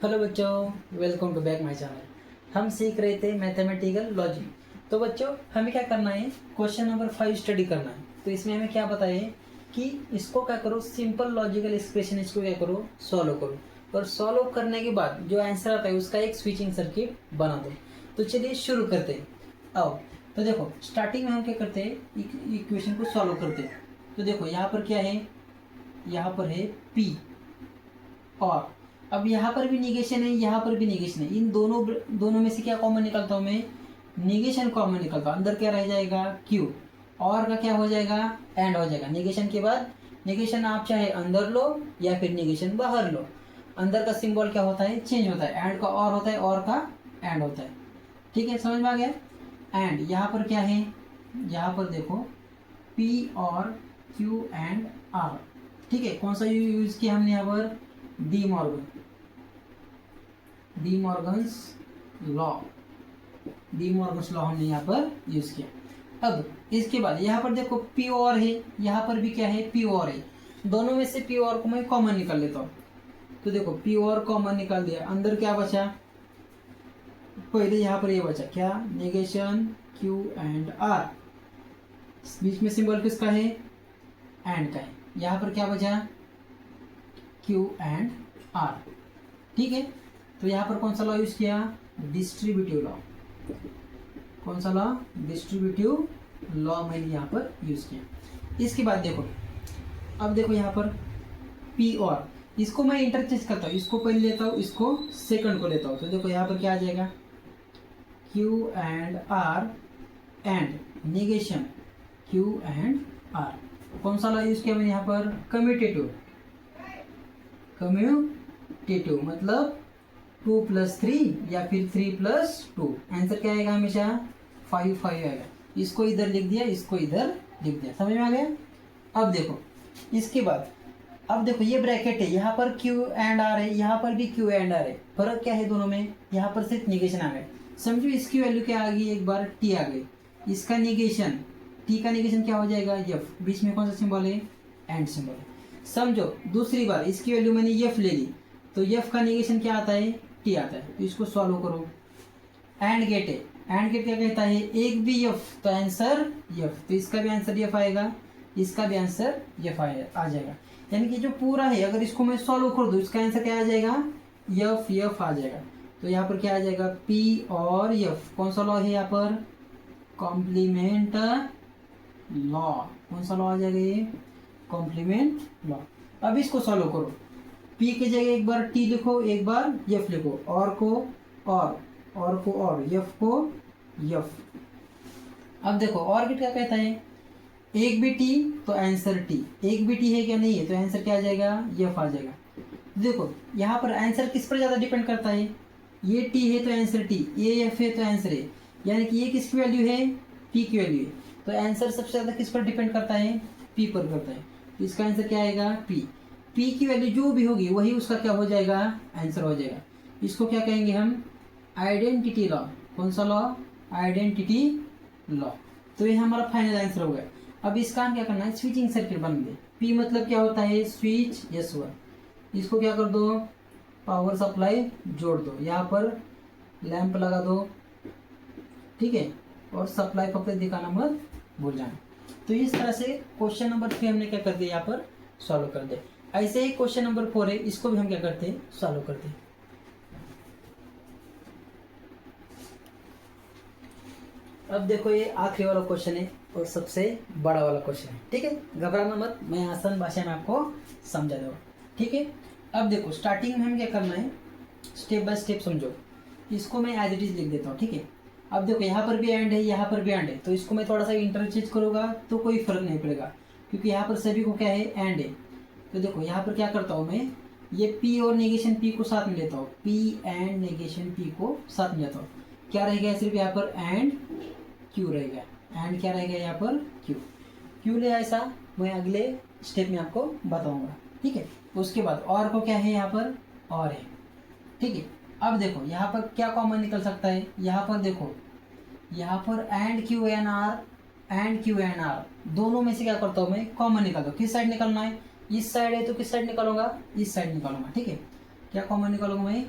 Hello बच्चों, welcome to back my channel. हम सीख रहे थे मैथमेटिकल लॉजिक। तो बच्चों, हमें क्या करना है, क्वेश्चन नंबर 5 स्टडी करना है। तो इसमें हमें क्या बताया है कि इसको क्या करो, सिंपल लॉजिकल एक्सप्रेशन इसको क्या करो, सॉल्व करो। और सॉल्व करने के बाद जो आंसर आता है उसका एक स्विचिंग सर्किट बना दो। तो चलिए शुरू करते हैं। आओ, तो देखो स्टार्टिंग में हम क्या करते हैं, इक्वेशन को सॉल्व करते हैं। तो देखो यहाँ पर क्या है, यहाँ पर है P, और अब यहाँ पर भी निगेशन है, यहाँ पर भी निगेशन है। इन दोनों में से क्या कॉमन निकलता हूँ मैं, निगेशन कॉमन निकलता हूँ। अंदर क्या रह जाएगा, Q, और का क्या हो जाएगा, एंड हो जाएगा। निगेशन के बाद निगेशन आप चाहे अंदर लो या फिर निगेशन बाहर लो, अंदर का सिंबल क्या होता है, चेंज होता है। एंड का और होता है, और का एंड होता है। ठीक है, समझ में आ गया। एंड यहाँ पर क्या है, यहाँ पर देखो P और Q एंड R। ठीक है, कौन सा यूज किया हमने यहाँ पर, डी मॉर्गन्स लॉ हमने यहाँ पर यूज किया। अब इसके बाद यहाँ पर देखो पी और है, यहाँ पर भी क्या है, पी और है। दोनों में से पी और को मैं कॉमन निकाल लेता हूँ। तो देखो पी और कॉमन निकाल दिया, अंदर क्या बचा, पहले यहाँ पर ये बचा क्या, नेगेशन क्यू एंड आर। बीच में सिंबल किसका है, एंड का है। यहाँ पर क्या बचा, क्यू एंड आर। ठीक है, तो यहाँ पर कौन सा लॉ यूज किया, डिस्ट्रीब्यूटिव लॉ। कौन सा लॉ, डिस्ट्रीब्यूटिव लॉ मैंने यहाँ पर यूज किया। इसके बाद देखो, अब देखो यहाँ पर पी और, इसको मैं इंटरचेंज करता हूँ, इसको पहले लेता हूँ, इसको सेकंड को लेता हूँ। तो देखो यहाँ पर क्या आ जाएगा, Q and R and negation Q and R. कौन सा लॉ यूज किया मैंने यहाँ पर, कम्यूटेटिव मतलब 2 + 3 या फिर 3 + 2। आंसर क्या आएगा, हमेशा 5 आएगा। इसको इधर लिख दिया, इसको इधर लिख दिया, समझ में आ गया। अब देखो इसके बाद, अब देखो ये ब्रैकेट है, यहाँ पर Q एंड R है, यहाँ पर भी Q एंड R है। फर्क क्या है दोनों में, यहाँ पर सिर्फ निगेशन आ गए। समझो इसकी वैल्यू क्या आ गई, एक बार T आ गई, इसका निगेशन, T का निगेशन क्या हो जाएगा, F। बीच में कौन सा सिंबल है, एंड सिंबल है। समझो दूसरी बार इसकी वैल्यू मैंने F ले ली, तो F का निगेशन क्या आता है, T आता है। तो इसको सॉल्व करो। एंड गेट है, एंड गेट क्या कहता है, एक भी F तो आंसर F, तो इसका भी आंसर F आएगा, इसका भी आंसर F आ जाएगा। यानी कि जो पूरा है, अगर इसको मैं सॉल्व कर दूं, इसका आंसर क्या आ जाएगा, F आ जाएगा। तो यहाँ पर क्या आ जाएगा, P और F। कौन सा लॉ है यहाँ पर, कॉम्प्लीमेंट लॉ। कौन सा लॉ आ जाएगा ये, कॉम्प्लीमेंट लॉ। अब इसको सॉल्व करो, P की जगह एक बार T लिखो, एक बार F लिखो, और को और को और, F को F। अब देखो और गेट क्या कहता है, एक भी T तो आंसर T, एक भी T है क्या, नहीं है, तो आंसर क्या आ जाएगा, F आ जाएगा। देखो यहाँ पर आंसर किस पर ज़्यादा डिपेंड करता है, ये T है तो आंसर T, ये F है तो आंसर है। यानी कि ये किसकी वैल्यू है, P की वैल्यू है। तो आंसर सबसे ज़्यादा किस पर डिपेंड करता है, P पर करता है। तो इसका आंसर क्या आएगा, P की वैल्यू जो भी होगी वही उसका क्या हो जाएगा, आंसर हो जाएगा। इसको क्या कहेंगे हम, आइडेंटिटी लॉ। कौन सा लॉ, आइडेंटिटी लॉ। तो ये हमारा फाइनल आंसर हो गया। अब इसका हम क्या करना है, स्विचिंग सर्किट बन दे। P मतलब क्या होता है, स्विच S1। इसको क्या कर दो, पावर सप्लाई जोड़ दो, यहाँ पर लैंप लगा दो, ठीक है, और सप्लाई दिखाना मत भूल जाना। तो इस तरह से क्वेश्चन नंबर 3 हमने क्या कर दिया, यहाँ पर सॉल्व कर दे। ऐसे ही क्वेश्चन नंबर 4 है, इसको भी हम क्या करते हैं, सॉल्व करते हैं। अब देखो ये आखिरी वाला क्वेश्चन है और सबसे बड़ा वाला क्वेश्चन है। ठीक है, घबराना मत, मैं आसान भाषा में आपको समझा दूंगा। ठीक है, अब देखो स्टार्टिंग में हम क्या करना है, स्टेप बाय स्टेप समझो। इसको मैं एज इट इज लिख देता हूँ। ठीक है, अब देखो यहाँ पर भी एंड है, यहाँ पर भी एंड है, तो इसको मैं थोड़ा सा इंटरचेंज करूँगा तो कोई फर्क नहीं पड़ेगा, क्योंकि यहाँ पर सभी को क्या है, एंड है। तो देखो यहाँ पर क्या करता हूँ मैं, ये P और नेगेशन P को साथ में लेता हूँ, P एंड नेगेशन P को साथ में लेता हूँ। क्या रहेगा, सिर्फ यहाँ पर एंड Q रहेगा, एंड क्या रहेगा यहाँ पर, Q। क्यों ले ऐसा मैं अगले स्टेप में आपको बताऊंगा। ठीक है, उसके बाद और को क्या है, यहाँ पर और है। ठीक है, अब देखो यहाँ पर क्या कॉमन निकल सकता है, यहाँ पर देखो, यहाँ पर एंड Q एंड R दोनों में से क्या करता हूँ मैं, कॉमन निकालता हूँ। किस साइड निकलना है, इस साइड है तो किस साइड निकालूंगा, इस साइड निकालूंगा। ठीक है, क्या कॉमन निकालूंगा मैं,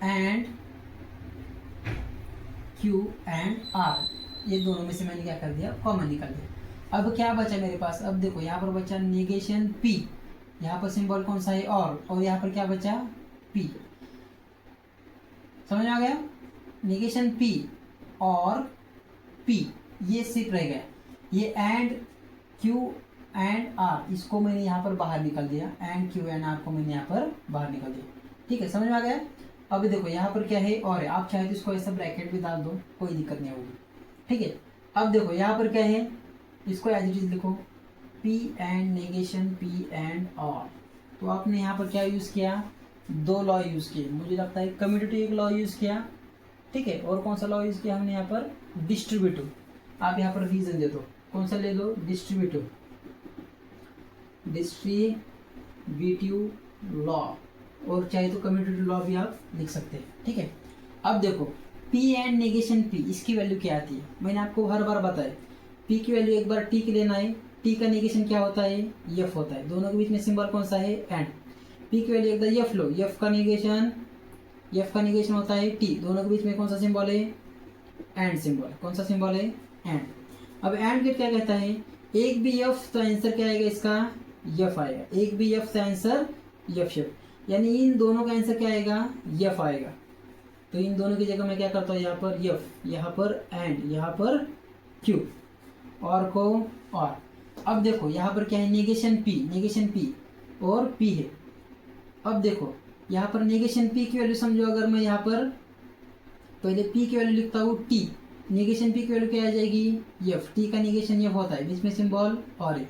एंड Q एंड R, ये दोनों में से मैंने क्या कर दिया, कॉमन निकाल दिया। अब क्या बचा मेरे पास, अब देखो यहाँ पर बचा नेगेशन P, यहाँ पर सिंबल कौन सा है और यहाँ पर क्या बचा P, समझ में आ गया। नेगेशन P और P ये सिर्फ रह गया, ये एंड Q एंड R इसको मैंने यहाँ पर बाहर निकाल दिया, एंड Q एंड R को मैंने यहाँ पर बाहर निकाल दिया, ठीक है, समझ में आ गया। अब देखो यहाँ पर क्या है और है, आप चाहे तो इसको ऐसा ब्रैकेट भी डाल दो, कोई दिक्कत नहीं होगी, ठीक है। अब देखो यहाँ पर क्या है, इसको एज इट इज लिखो, P and negation P and R। तो आपने यहाँ पर क्या यूज़ किया, दो लॉ यूज़ किए, मुझे लगता है कम्यूटेटिव एक लॉ यूज़ किया, ठीक है, और कौन सा लॉ यूज़ किया हमने यहाँ पर, डिस्ट्रीब्यूटिव। आप यहाँ पर रीजन दे दो, कौन सा ले लो, डिस्ट्रीब्यूटिव लॉ, और चाहे तो कम्यूटेटिव लॉ भी आप लिख सकते हैं, ठीक है। अब देखो P एंड नेगेशन P, इसकी वैल्यू क्या आती है, मैंने आपको हर बार बताया, P की वैल्यू एक बार T की लेना है, T का नेगेशन क्या होता है, F होता है, दोनों के बीच में सिंबल कौन सा है, एंड। P की वैल्यू एक बार F लो, F का नेगेशन होता है T, दोनों के बीच में कौन सा सिंबल है, एंड सिंबल, कौन सा सिंबल है, एंड। अब एंड गेट क्या कहता है, एक भी F तो आंसर क्या आएगा इसका, F आएगा, एक भी F तो आंसर F, यानी इन दोनों का आंसर क्या आएगा, F आएगा। तो इन दोनों की जगह मैं क्या करता हूँ, यहाँ पर F, यहाँ पर एंड, यहाँ पर Q, और को और। अब देखो यहाँ पर क्या है, नेगेशन P और P है। अब देखो यहाँ पर नेगेशन P की वैल्यू समझो, अगर मैं यहाँ पर पहले P की वैल्यू लिखता हूँ T, नेगेशन P की वैल्यू क्या आ जाएगी, F, T का नेगेशन F होता है, बीच में सिंबल और है।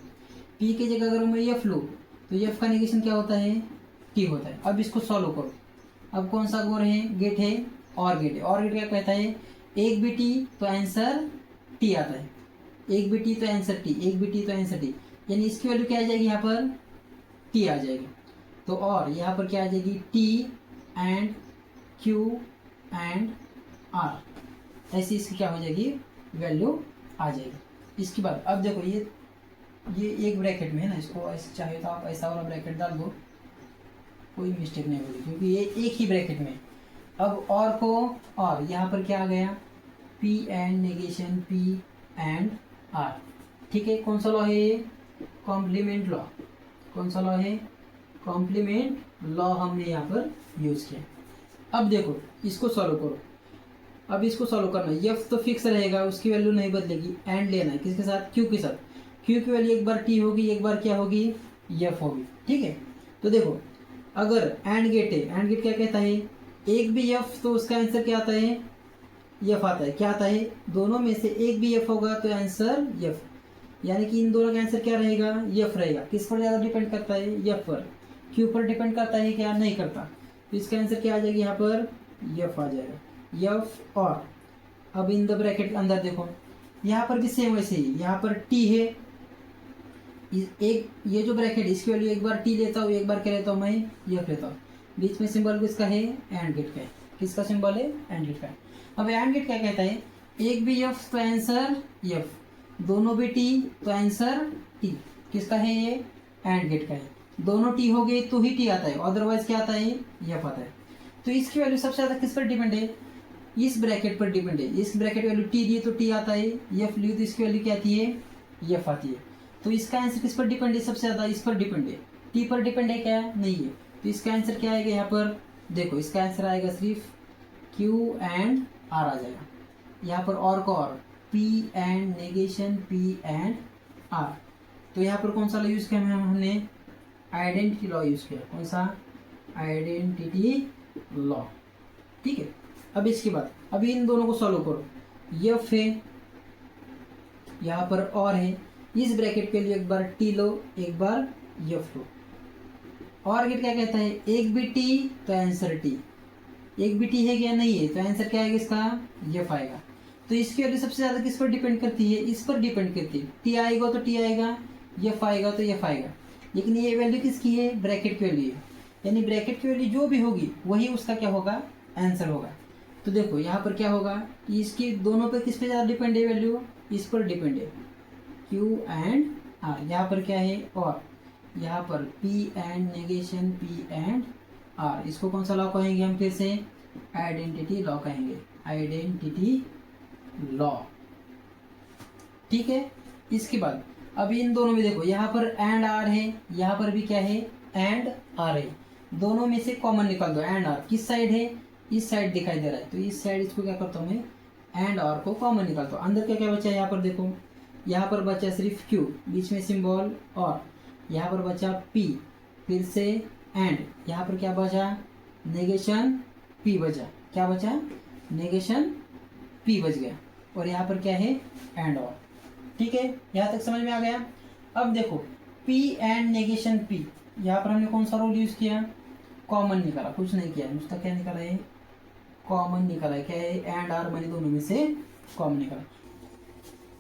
P की जगह अगर मैं F लूँ तो F का नेगेशन क्या होता है, T होता है। अब इसको सॉल्व करो, अब कौन सा गोर है, गेट है, और गेट है, और गेट क्या कहता है, एक भी T तो आंसर T आता है, एक भी T तो आंसर T, एक भी T तो आंसर T, यानी इसकी वैल्यू क्या आ जाएगी, यहाँ पर T आ जाएगी। तो और यहाँ पर क्या आ जाएगी, T and Q and R, ऐसी इसकी क्या हो जाएगी, वैल्यू आ जाएगी। इसके बाद अब देखो ये एक ब्रैकेट में है ना, इसको ऐसे चाहे तो आप ऐसा वाला ब्रैकेट डाल दो, कोई मिस्टेक नहीं होगी, क्योंकि ये एक ही ब्रैकेट में। अब और को और, यहाँ पर क्या आ गया, P and negation P and R, ठीक है। कौन सा लॉ है ये, कॉम्प्लीमेंट लॉ, कौन सा लॉ है, कॉम्प्लीमेंट लॉ हमने यहाँ पर यूज किया। अब देखो इसको सॉल्व करो, अब इसको सॉल्व करना है, F तो फिक्स रहेगा, उसकी वैल्यू नहीं बदलेगी, एंड लेना है किसके साथ, Q के साथ। Q की वैल्यू एक बार T होगी, एक बार क्या होगी, F होगी, ठीक है। तो देखो अगर एंड गेट है, एंड गेट क्या कहता है, एक भी F तो उसका आंसर क्या आता है, F आता है, क्या आता है, दोनों में से एक भी F होगा तो आंसर F, यानी कि इन दोनों का आंसर क्या रहेगा, F रहेगा। किस पर ज़्यादा डिपेंड करता है, F पर। Q पर डिपेंड करता है क्या, नहीं करता। तो इसका आंसर क्या आ जाएगी, यहाँ पर F आ जाएगा, F। और अब इन द ब्रैकेट अंदर देखो, यहाँ पर भी सेम वैसे ही, यहाँ पर T है, एक ये जो ब्रैकेट इसकी वैल्यू एक बार T लेता हूँ, एक बार क्या लेता हूँ मैं, F लेता हूँ, बीच में सिंबल किसका है, एंड गेट का है, किसका सिंबल है, एंड गेट का है। अब एंड गेट क्या कहता है, एक भी F तो आंसर F, दोनों भी T तो आंसर T, किसका है ये, एंड गेट का है। दोनों T हो गए तो ही T आता है, अदरवाइज क्या आता है, F आता है। तो इसकी वैल्यू सबसे ज़्यादा किस पर डिपेंड है, इस ब्रैकेट पर डिपेंड है। इस ब्रैकेट वैल्यू T दी तो T आता है, F ली तो इसकी वैल्यू क्या आती है, F आती है। तो इसका आंसर किस पर डिपेंड है, सबसे ज़्यादा इस पर डिपेंड है, T पर डिपेंड है क्या, नहीं है। तो इसका आंसर क्या आएगा, यहाँ पर देखो इसका आंसर आएगा सिर्फ Q एंड R आ जाएगा। यहाँ पर और का और, P and negation P and R। तो यहाँ पर कौन सा लॉ यूज़ किया हमने, आइडेंटिटी लॉ यूज़ किया, कौन सा, आइडेंटिटी लॉ, ठीक है। अब इसके बाद अभी इन दोनों को सॉल्व करो, F है, यहाँ पर और है, इस ब्रैकेट के लिए एक बार T लो, एक बार F लो। और गेट क्या कहता है, एक भी T तो आंसर T, एक भी T है क्या, नहीं है, तो आंसर क्या आएगा इसका, F आएगा। तो इसकी वैल्यू सबसे ज़्यादा किस पर डिपेंड करती है, इस पर डिपेंड करती है। T आएगा तो T आएगा, F आएगा तो F आएगा, लेकिन ये वैल्यू किसकी है, ब्रैकेट की वैल्यू है, यानी ब्रैकेट की वैल्यू जो भी होगी वही उसका क्या होगा, आंसर होगा। तो देखो यहाँ पर क्या होगा, इसकी दोनों पे किस पे ज़्यादा डिपेंड है वैल्यू, इस पर डिपेंड है, Q एंड R। यहाँ पर क्या है, और यहाँ पर P and negation P and R। इसको कौन सा लॉ कहेंगे हम, फिर से आइडेंटिटी लॉ कहेंगे, आइडेंटिटी लॉ। ठीक है, इसके बाद अब इन दोनों में देखो, यहाँ पर एंड आर है, यहाँ पर भी क्या है, एंड आर है, दोनों में से कॉमन निकाल दो। एंड आर किस साइड है, इस साइड दिखाई दे रहा है, तो इस साइड इसको क्या करता हूँ मैं, एंड आर को कॉमन निकालता हूँ। अंदर क्या क्या बचा है, यहाँ पर देखो, यहाँ पर बचा सिर्फ क्यू, बीच में सिंबल और, यहाँ पर बचा पी, फिर से एंड, यहाँ पर क्या बचा, नेगेशन पी बचा, क्या बचा, नेगेशन पी बच गया, और यहाँ पर क्या है, एंड और। ठीक है, यहाँ तक समझ में आ गया। अब देखो P एंड नेगेशन P, यहाँ पर हमने कौन सा रूल यूज किया, कॉमन निकाला, कुछ नहीं किया, उसका क्या निकाला है, कॉमन निकाला है, क्या है, एंड आर मैंने दोनों में से कॉमन निकाला।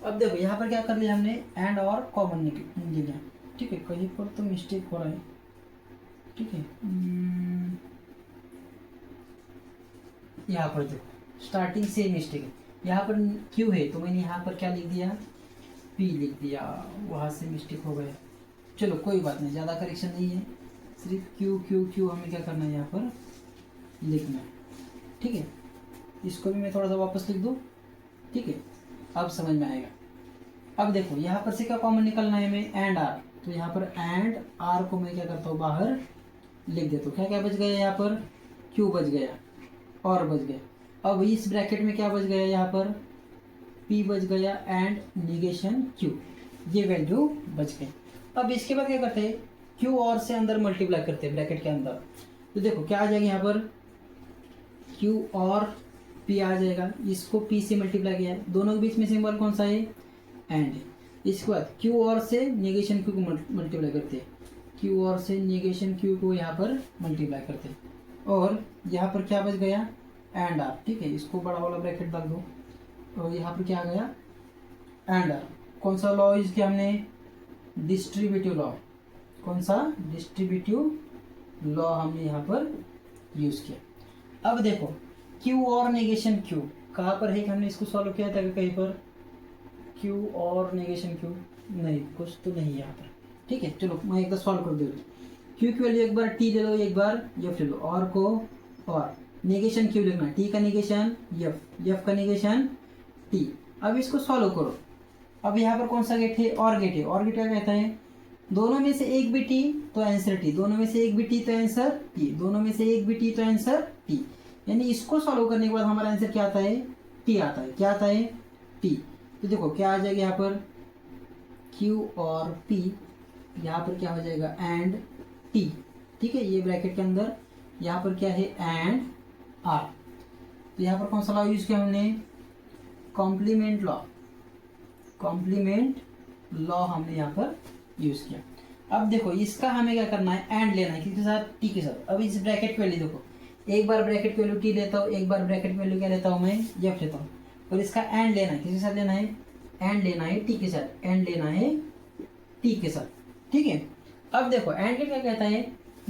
अब देखो यहाँ पर क्या कर लिया हमने, एंड और कॉमन निकाला। ठीक है, कहीं पर तो मिस्टेक हो रहा है। ठीक है, यहाँ पर देखो स्टार्टिंग से मिस्टेक है, यहाँ पर क्यू है तो मैंने यहाँ पर क्या लिख दिया, पी लिख दिया, वहाँ से मिस्टेक हो गया। चलो कोई बात नहीं, ज़्यादा करेक्शन नहीं है, सिर्फ क्यू क्यू क्यू हमें क्या करना है, यहाँ पर लिखना है। ठीक है, इसको भी मैं थोड़ा सा वापस लिख दूँ। ठीक है, अब समझ में आएगा। अब देखो यहाँ पर से क्या कॉमन निकलना है हमें, एंड आर, तो यहाँ पर एंड आर को मैं क्या करता हूँ, बाहर लिख देता हूँ। क्या क्या बच गया, यहाँ पर क्यू बच गया और बच गया। अब इस ब्रैकेट में क्या बच गया, यहाँ पर P बच गया एंड निगेशन Q, ये वैल्यू बच गई। अब इसके बाद क्या करते हैं, Q और से अंदर मल्टीप्लाई करते हैं ब्रैकेट के अंदर, तो देखो क्या आ जाएगा, यहाँ पर Q और P आ जाएगा, इसको P से मल्टीप्लाई किया है, दोनों के बीच में सिंबल कौन सा है, एंड। इसके बाद Q और से निगेशन Q को मल्टीप्लाई करते हैं, Q और से निगेशन Q को यहाँ पर मल्टीप्लाई करते हैं, और यहाँ पर क्या बच गया, एंड आर। ठीक है, इसको बड़ा वाला ब्रैकेट डाल दो, और यहाँ पर क्या आ गया, एंड आर। कौन सा लॉ यूज किया हमने, डिस्ट्रीब्यूटिव लॉ। कौन सा, डिस्ट्रीब्यूटिव लॉ हमने यहाँ पर यूज किया। अब देखो Q और नेगेशन Q कहाँ पर है कि हमने इसको सॉल्व किया था कहीं पर, Q और नेगेशन Q नहीं, कुछ तो नहीं यहाँ पर। ठीक है, चलो मैं एक बार सॉल्व कर दूँ। Q की वैल्यू एक बार T ले लो, एक बार F ले लो, और को और नेगेशन Q लिखना, T का नेगेशन F, F का नेगेशन T। अब इसको सॉल्व करो। अब यहाँ पर कौन सा गेट है, और गेट है, और गेट क्या कहता है, दोनों में से एक भी T तो आंसर T, दोनों में से एक भी T तो आंसर T, दोनों में से एक भी T तो आंसर T। यानी इसको सॉल्व करने के बाद हमारा आंसर क्या आता है, T आता है। क्या आता है, T। तो देखो क्या आ जाएगा यहाँ पर, Q और P, यहाँ पर क्या हो जाएगा, एंड T। ठीक है, ये ब्रैकेट के अंदर यहाँ पर क्या है, एंड आर। तो यहाँ पर कौन सा लॉ यूज किया हमने, कॉम्प्लीमेंट लॉ, कॉम्प्लीमेंट लॉ हमने यहाँ पर यूज किया। अब देखो इसका हमें क्या करना है, एंड लेना है, किसके साथ, टी के साथ। अब इस ब्रैकेट की वैल्यू देखो, एक बार ब्रैकेट की वैल्यू टी लेता हूँ, एक बार ब्रैकेट की वैल्यू क्या लेता हूँ मैं, एफ लेता हूँ, और इसका एंड लेना है, किसके साथ लेना है, एंड लेना है टी के साथ, एंड लेना है टी के साथ। ठीक है, अब देखो एंड क्या कहता है,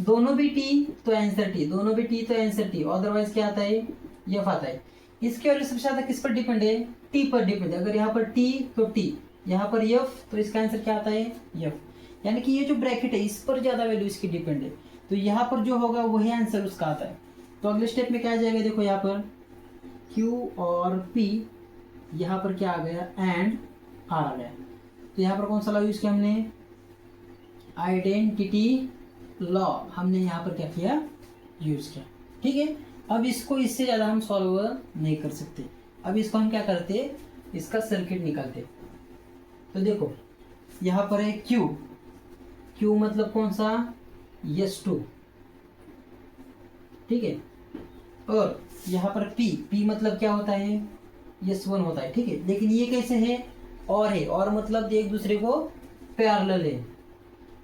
दोनों भी टी तो आंसर टी, दोनों भी टी तो आंसर टी, अदरवाइज क्या आता है, एफ आता है। इसके वैल्यू सबसे ज्यादा किस पर डिपेंड है, टी पर डिपेंड है। अगर यहाँ पर टी तो टी, यहाँ पर एफ, तो इसका आंसर क्या आता है, एफ। यानी कि ये जो ब्रैकेट है इस पर ज्यादा वैल्यू इसकी डिपेंड है, तो यहाँ पर जो होगा वही आंसर उसका आता है। तो अगले स्टेप में क्या आ जाएगा, देखो यहाँ पर Q और P, यहाँ पर क्या आ गया, एंड आर आ गया। तो यहाँ पर कौन सा लॉ यूज किया हमने, आइडेंटिटी लॉ हमने यहाँ पर क्या किया, यूज किया। ठीक है, अब इसको इससे ज्यादा हम सॉल्व नहीं कर सकते। अब इसको हम क्या करते, इसका सर्किट निकालते। तो देखो यहाँ पर है Q, Q मतलब कौन सा, S2। ठीक है, और यहाँ पर P, P मतलब क्या होता है, S1 होता है। ठीक है, लेकिन ये कैसे है, और है, और मतलब एक दूसरे को पैरेलल है,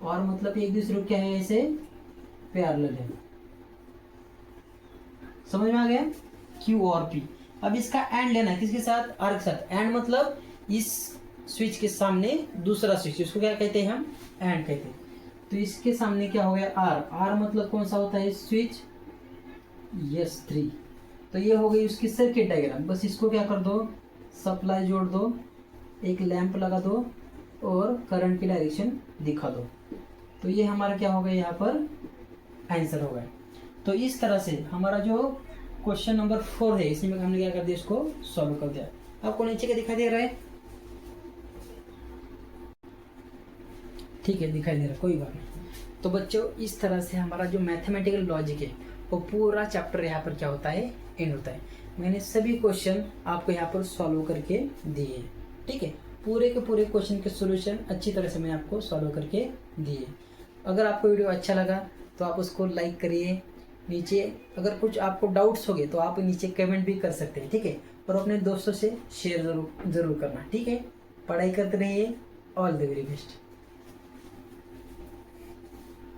और मतलब एक दूसरे को क्या है, ऐसे पैरेलल है। समझ में आ गया, Q और P। अब इसका एंड लेना है, किसके साथ, R के साथ। एंड मतलब इस स्विच के सामने दूसरा स्विच, इसको क्या कहते हैं हम, एंड कहते हैं। तो इसके सामने क्या हो गया, R, R मतलब कौन सा होता है, स्विच S3। तो ये हो गई उसकी सर्किट डायग्राम। बस इसको क्या कर दो, सप्लाई जोड़ दो, एक लैंप लगा दो, और करंट की डायरेक्शन दिखा दो। तो ये हमारा क्या हो गया, यहाँ पर आंसर हो गया। तो इस तरह से हमारा जो क्वेश्चन नंबर 4 है, इसमें हमने क्या कर दिया, इसको सॉल्व कर दिया। आपको नीचे क्या दिखाई दे रहा है? ठीक है, दिखाई दे रहा है, कोई बात नहीं। तो बच्चों इस तरह से हमारा जो मैथमेटिकल लॉजिक है वो पूरा चैप्टर यहाँ पर क्या होता है, एंड होता है। मैंने सभी क्वेश्चन आपको यहाँ पर सॉल्व करके दिए हैं, ठीक है। पूरे के पूरे क्वेश्चन के सॉल्यूशन अच्छी तरह से मैंने आपको सॉल्व करके दिए। अगर आपको वीडियो अच्छा लगा तो आप उसको लाइक करिए। नीचे अगर कुछ आपको डाउट्स हो गए तो आप नीचे कमेंट भी कर सकते हैं, ठीक है। और अपने दोस्तों से शेयर जरूर करना, ठीक है। पढ़ाई करते रहिए। All the very best.